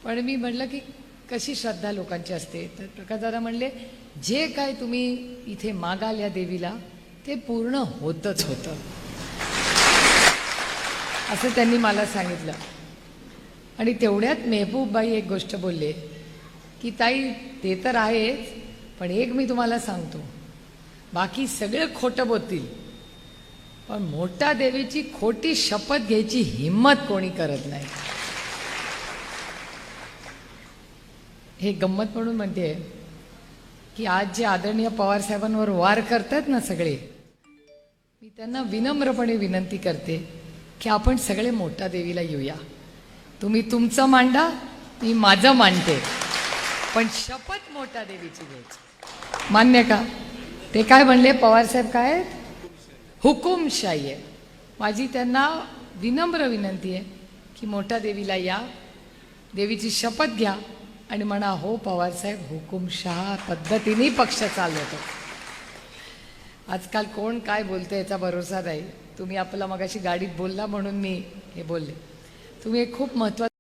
पण मी म्हटलं की कशी श्रद्धा लोकांची असते, तर प्रकाशदादा म्हणले जे काय तुम्ही इथे मागाल या देवीला ते पूर्ण होतच होतं, असं त्यांनी मला सांगितलं. आणि तेवढ्यात मेहबूबबाई एक गोष्ट बोलले की ताई ते तर आहेच, पण एक मी तुम्हाला सांगतो, बाकी सगळे खोटं बोलतील पण मोठ्या देवीची खोटी शपथ घ्यायची हिम्मत कोणी करत नाही. हे गंमत म्हणून म्हणते की आज जे आदरणीय पवार साहेबांवर वार करतात ना सगळे, मी त्यांना विनम्रपणे विनंती करते की आपण सगळे मोठ्या देवीला येऊया. तुम्ही तुमचं मांडा, मी माझं मांडते, पण शपथ मोठ्या देवीची घ्यायची. मान्य का? ते काय म्हणले पवार साहेब, काय हुकुमशाही आहे. माझी त्यांना विनम्र विनंती आहे की मोठ्या देवीला या, देवीची शपथ घ्या आणि म्हणा हो पवार साहेब हुकुमशाह पद्धतीने पक्ष चालवतो. आजकाल कोण काय बोलतं याचा भरोसा नाही. तुम्ही आपला मगाशी गाडीत बोलला म्हणून मी हे बोलले. तुम्ही एक खूप महत्त्वाचं